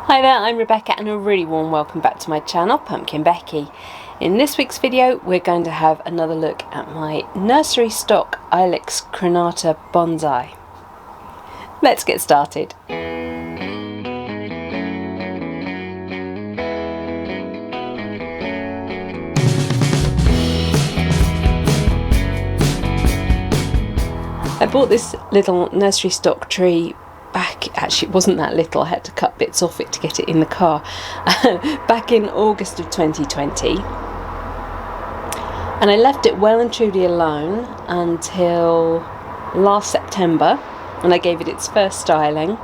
Hi there, I'm Rebecca and a really warm welcome back to my channel, PumpkinBecki. In this week's video we're going to have another look at my nursery stock Ilex Crenata bonsai. Let's get started. I bought this little nursery stock tree actually it wasn't that little, I had to cut bits off it to get it in the car, back in August of 2020, and I left it well and truly alone until last September when I gave it its first styling,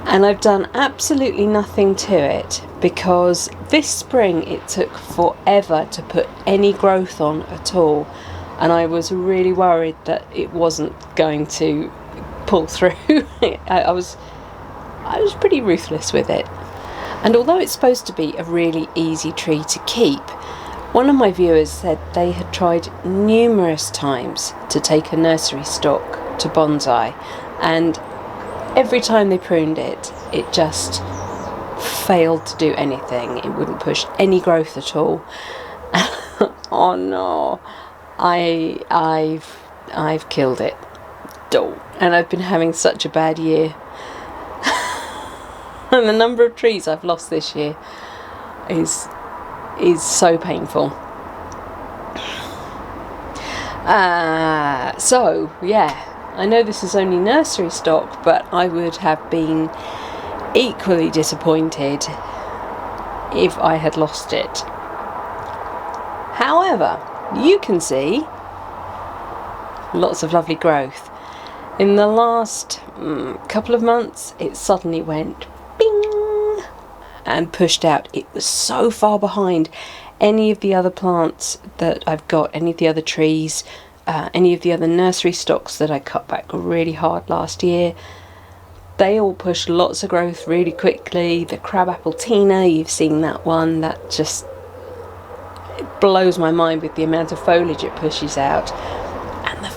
and I've done absolutely nothing to it because this spring it took forever to put any growth on at all, and I was really worried that it wasn't going to pull through. I was pretty ruthless with it, and although it's supposed to be a really easy tree to keep, one of my viewers said they had tried numerous times to take a nursery stock to bonsai, and every time they pruned it, it just failed to do anything. It wouldn't push any growth at all. Oh no, I've killed it. And I've been having such a bad year. And the number of trees I've lost this year is so painful. So yeah, I know this is only nursery stock, but I would have been equally disappointed if I had lost it. However, you can see lots of lovely growth. In the last couple of months, it suddenly went bing and pushed out. It was so far behind any of the other plants that I've got, any of the other trees, any of the other nursery stocks that I cut back really hard last year. They all pushed lots of growth really quickly. The crabapple Tina, you've seen that one, that just it blows my mind with the amount of foliage it pushes out. And the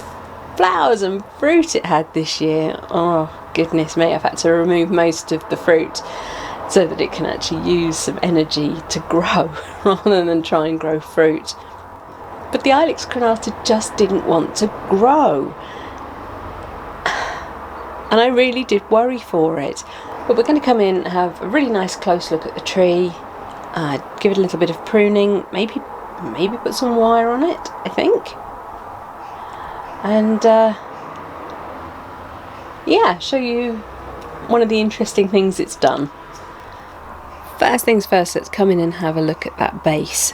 flowers and fruit it had this year, oh goodness me, I've had to remove most of the fruit so that it can actually use some energy to grow rather than try and grow fruit. But the Ilex Crenata just didn't want to grow, and I really did worry for it. But we're going to come in and have a really nice close look at the tree, give it a little bit of pruning, maybe put some wire on it, I think. And yeah, show you one of the interesting things it's done. First things first, let's come in and have a look at that base.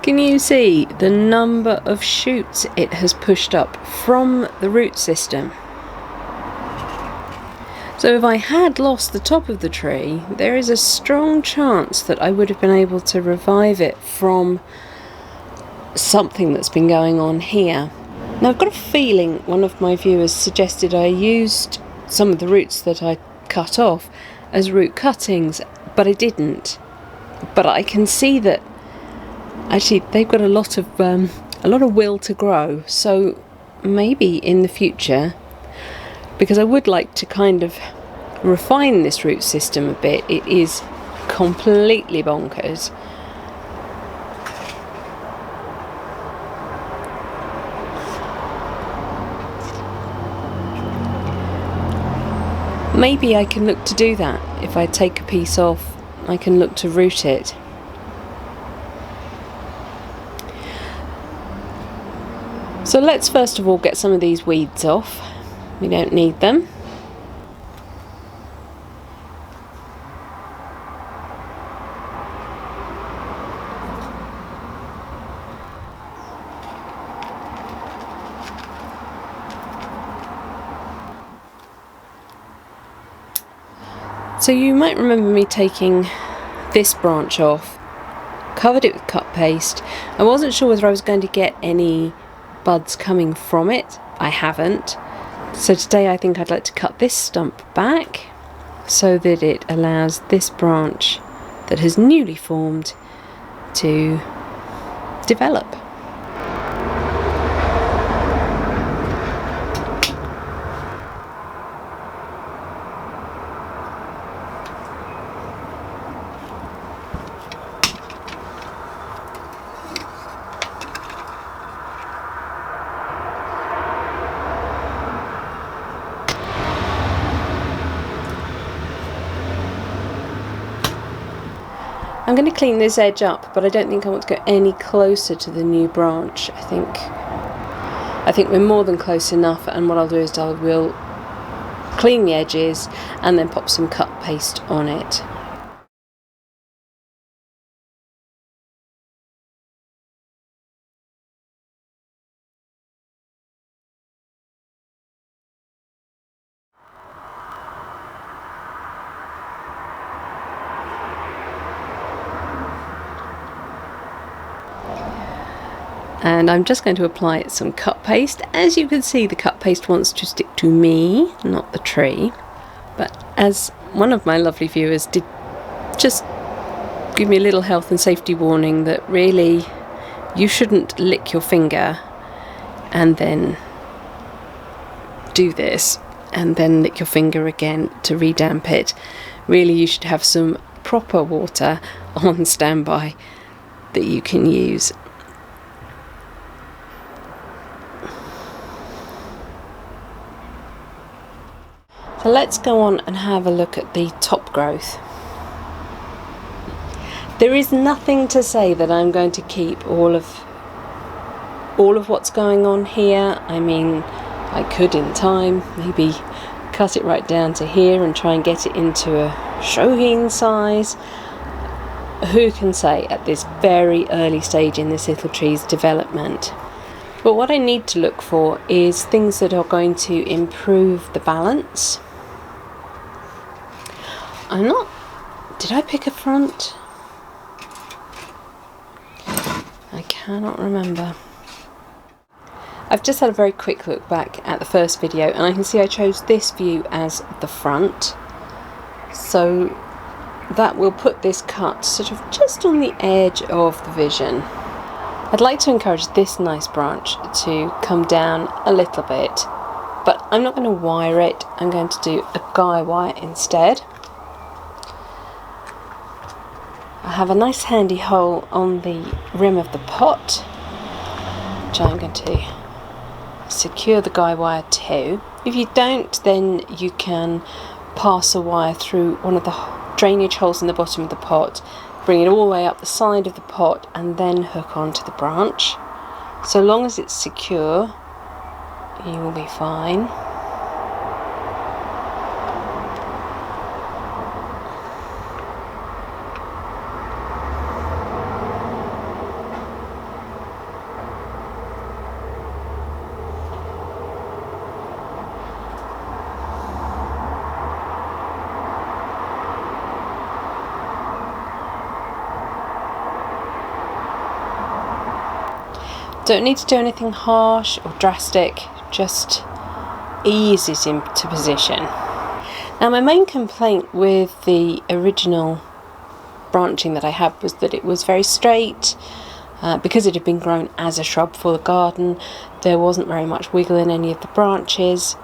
Can you see the number of shoots it has pushed up from the root system? So if I had lost the top of the tree, there is a strong chance that I would have been able to revive it from something that's been going on here. Now I've got a feeling one of my viewers suggested I used some of the roots that I cut off as root cuttings, but I didn't. But I can see that actually they've got a lot of will to grow, so maybe in the future, because I would like to kind of refine this root system a bit. It is completely bonkers. Maybe I can look to do that. If I take a piece off, I can look to root it. So let's first of all get some of these weeds off. We don't need them. So you might remember me taking this branch off, covered it with cut paste. I wasn't sure whether I was going to get any buds coming from it. I haven't. So today I think I'd like to cut this stump back so that it allows this branch that has newly formed to develop. I'm going to clean this edge up, but I don't think I want to go any closer to the new branch. I think we're more than close enough, and what I'll do is I will clean the edges and then pop some cut paste on it. And I'm just going to apply some cut paste. As you can see, the cut paste wants to stick to me, not the tree. But as one of my lovely viewers did just give me a little health and safety warning that really you shouldn't lick your finger and then do this and then lick your finger again to redamp it. Really, you should have some proper water on standby that you can use. So let's go on and have a look at the top growth. There is nothing to say that I'm going to keep all of what's going on here. I mean, I could in time maybe cut it right down to here and try and get it into a shohin size. Who can say at this very early stage in this little tree's development? But what I need to look for is things that are going to improve the balance. Did I pick a front? I cannot remember. I've just had a very quick look back at the first video, and I can see I chose this view as the front. So that will put this cut sort of just on the edge of the vision. I'd like to encourage this nice branch to come down a little bit, but I'm not going to wire it. I'm going to do a guy wire instead. I have a nice handy hole on the rim of the pot, which I'm going to secure the guy wire to. If you don't, then you can pass a wire through one of the drainage holes in the bottom of the pot, bring it all the way up the side of the pot, and then hook onto the branch. So long as it's secure, you will be fine. Don't need to do anything harsh or drastic, just ease it into position. Now, my main complaint with the original branching that I had was that it was very straight. Because it had been grown as a shrub for the garden, there wasn't very much wiggle in any of the branches.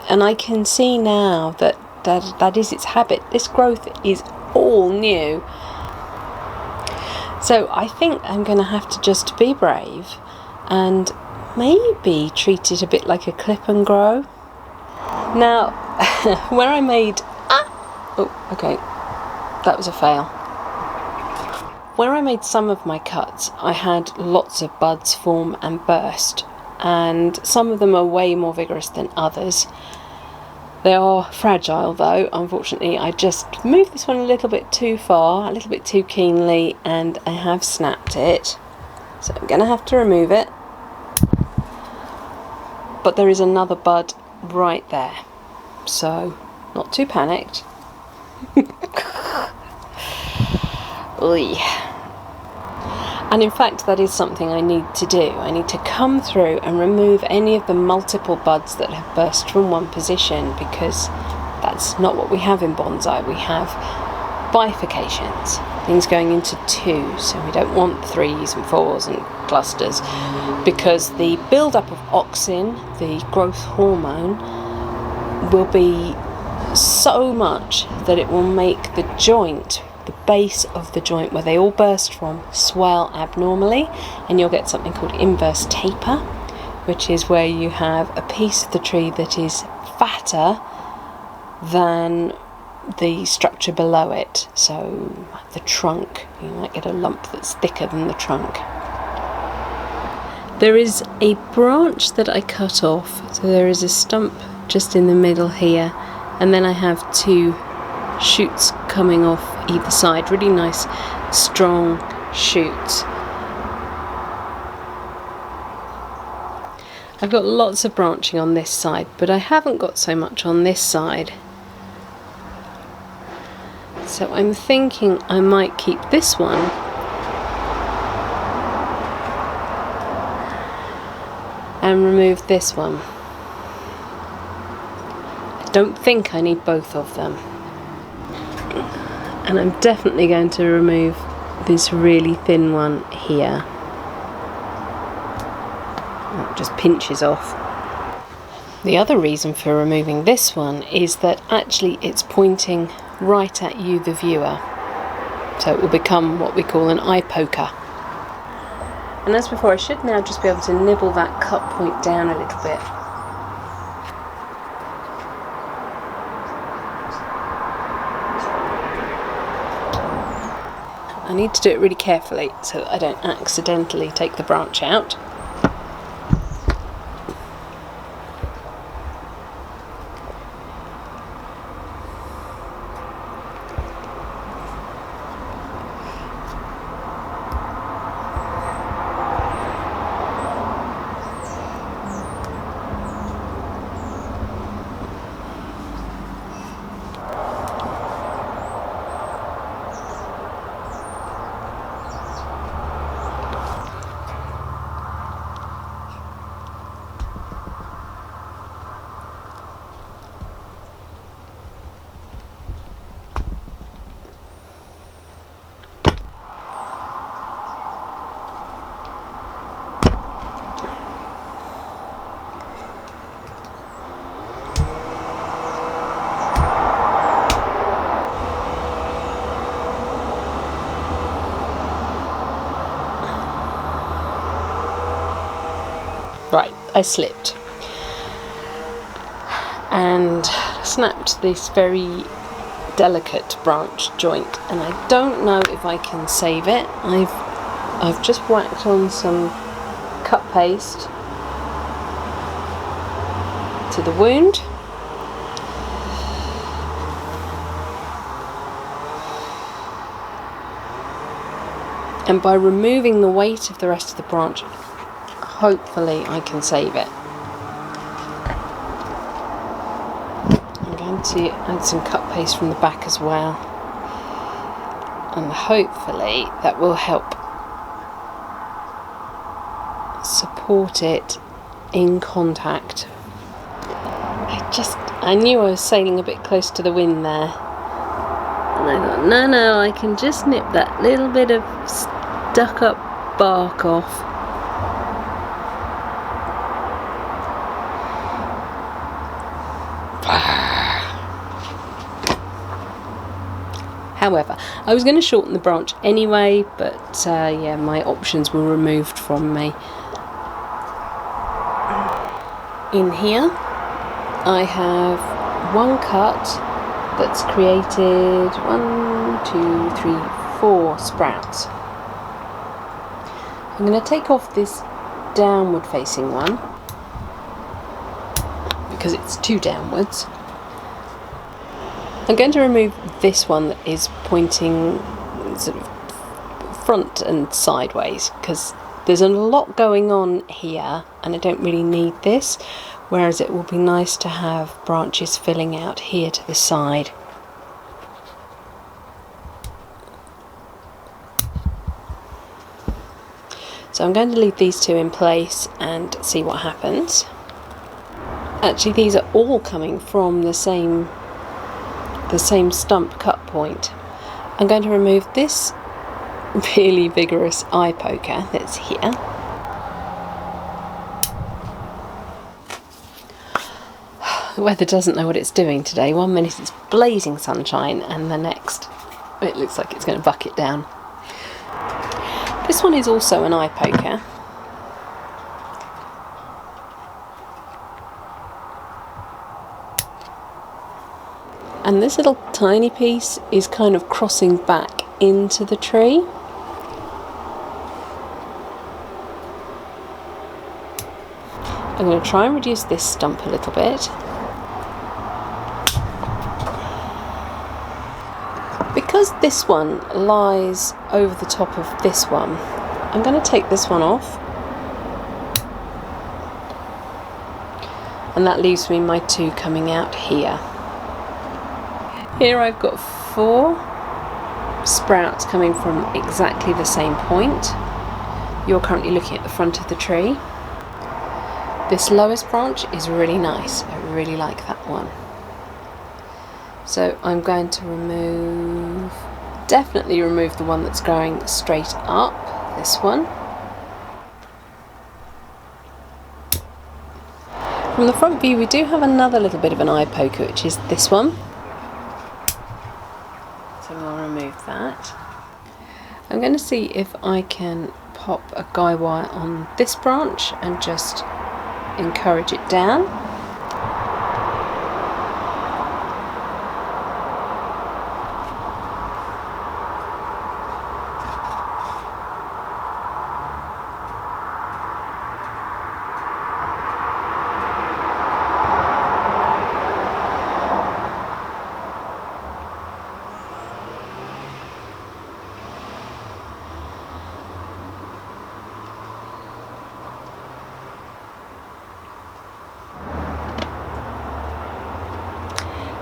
And I can see now that is its habit. This growth is all new. So I think I'm going to have to just be brave and maybe treat it a bit like a clip and grow. Now, where I made... that was a fail. Where I made some of my cuts, I had lots of buds form and burst, and some of them are way more vigorous than others. They are fragile though. Unfortunately, I just moved this one a little bit too far, a little bit too keenly, and I have snapped it. So I'm going to have to remove it. But there is another bud right there, so not too panicked. Oy. And in fact, that is something I need to do. I need to come through and remove any of the multiple buds that have burst from one position, because that's not what we have in bonsai. We have bifurcations, things going into two, so we don't want 3s and 4s and clusters, because the build-up of auxin, the growth hormone, will be so much that it will make the joint, the base of the joint where they all burst from, swell abnormally, and you'll get something called inverse taper, which is where you have a piece of the tree that is fatter than the structure below it, so the trunk, you might get a lump that's thicker than the trunk. There is a branch that I cut off, so there is a stump just in the middle here, and then I have 2 shoots coming off either side, really nice strong shoots. I've got lots of branching on this side, but I haven't got so much on this side. So I'm thinking I might keep this one and remove this one. I don't think I need both of them. And I'm definitely going to remove this really thin one here. That just pinches off. The other reason for removing this one is that actually it's pointing right at you, the viewer. So it will become what we call an eye poker. And as before, I should now just be able to nibble that cut point down a little bit. I need to do it really carefully so that I don't accidentally take the branch out. Right, I slipped and snapped this very delicate branch joint, and I don't know if I can save it. I've just whacked on some cut paste to the wound. And by removing the weight of the rest of the branch, hopefully I can save it. I'm going to add some cut paste from the back as well, and hopefully that will help support it in contact. I knew I was sailing a bit close to the wind there, and I thought, no, I can just nip that little bit of stuck up bark off. However, I was going to shorten the branch anyway, but yeah, my options were removed from me. In here, I have one cut that's created 4 sprouts. I'm going to take off this downward facing one because it's 2 downwards. I'm going to remove this one that is pointing sort of front and sideways, because there's a lot going on here and I don't really need this, whereas it will be nice to have branches filling out here to the side. So I'm going to leave these 2 in place and see what happens. Actually, these are all coming from the same stump cut point. I'm going to remove this really vigorous eye poker that's here. The weather doesn't know what it's doing today. 1 minute it's blazing sunshine and the next it looks like it's going to bucket down. This one is also an eye poker. And this little tiny piece is kind of crossing back into the tree. I'm going to try and reduce this stump a little bit. Because this one lies over the top of this one, I'm going to take this one off. And that leaves me my two coming out here. Here I've got 4 sprouts coming from exactly the same point. You're currently looking at the front of the tree. This lowest branch is really nice. I really like that one. So I'm going to definitely remove the one that's going straight up, this one. From the front view we do have another little bit of an eye poker, which is this one. So I'll remove that. I'm going to see if I can pop a guy wire on this branch and just encourage it down.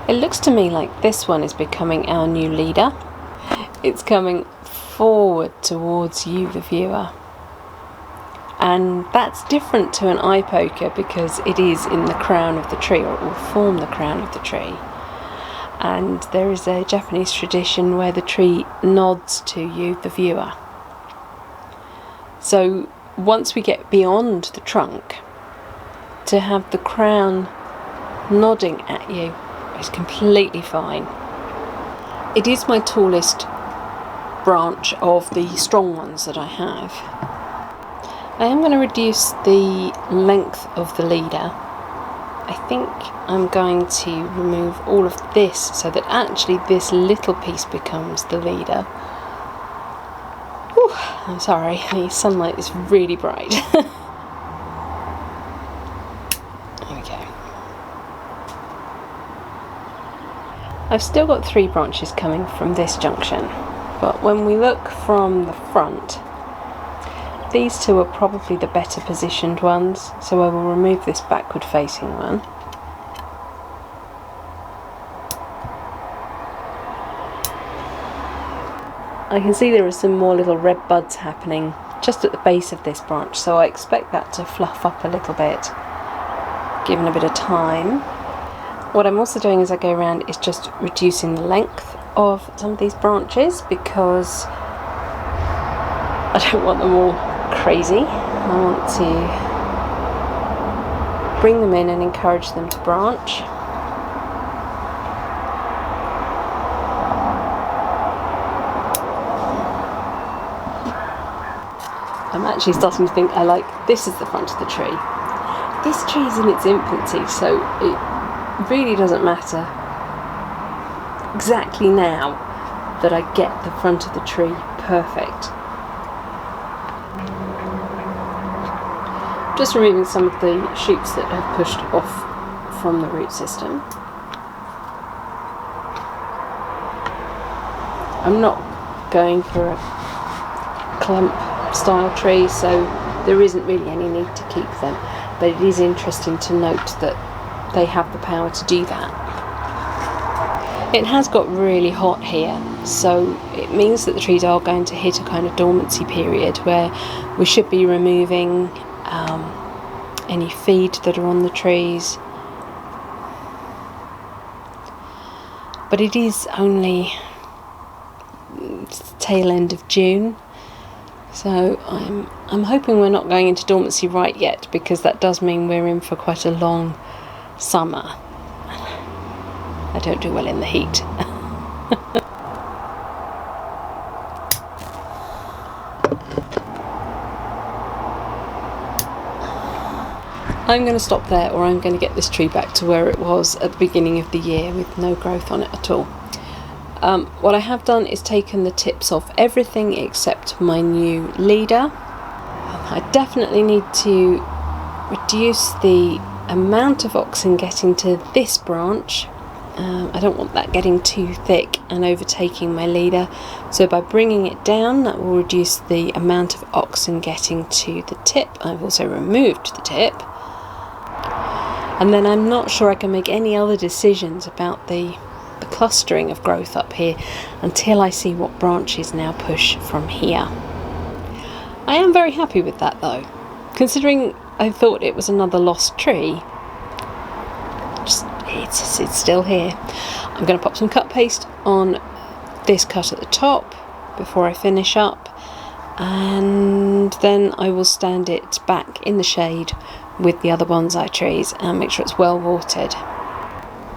It looks to me like this one is becoming our new leader. It's coming forward towards you, the viewer. And that's different to an eye poker because it is in the crown of the tree, or it will form the crown of the tree. And there is a Japanese tradition where the tree nods to you, the viewer. So once we get beyond the trunk, to have the crown nodding at you is completely fine. It is my tallest branch of the strong ones that I have. I am going to reduce the length of the leader. I think I'm going to remove all of this so that actually this little piece becomes the leader. Whew, I'm sorry, the sunlight is really bright. I've still got 3 branches coming from this junction, but when we look from the front, these 2 are probably the better positioned ones, so I will remove this backward facing one. I can see there are some more little red buds happening just at the base of this branch, so I expect that to fluff up a little bit, given a bit of time. What I'm also doing as I go around is just reducing the length of some of these branches because I don't want them all crazy. I want to bring them in and encourage them to branch. I'm actually starting to think I like this as the front of the tree. This tree is in its infancy, so it really doesn't matter exactly now that I get the front of the tree perfect. Just removing some of the shoots that have pushed off from the root system. I'm not going for a clump style tree, so there isn't really any need to keep them, but it is interesting to note that they have the power to do that. It has got really hot here, so it means that the trees are going to hit a kind of dormancy period where we should be removing any feed that are on the trees. But it is only the tail end of June, so I'm hoping we're not going into dormancy right yet, because that does mean we're in for quite a long summer. I don't do well in the heat. I'm going to stop there, or I'm going to get this tree back to where it was at the beginning of the year with no growth on it at all. What I have done is taken the tips off everything except my new leader. I definitely need to reduce the amount of oxen getting to this branch. I don't want that getting too thick and overtaking my leader, so by bringing it down that will reduce the amount of oxen getting to the tip. I've also removed the tip, and then I'm not sure I can make any other decisions about the clustering of growth up here until I see what branches now push from here. I am very happy with that though, considering I thought it was another lost tree. It's still here. I'm going to pop some cut paste on this cut at the top before I finish up, and then I will stand it back in the shade with the other bonsai trees and make sure it's well watered.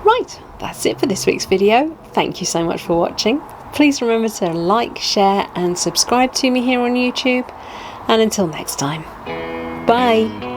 Right, that's it for this week's video. Thank you so much for watching. Please remember to like, share and subscribe to me here on YouTube, and until next time, bye!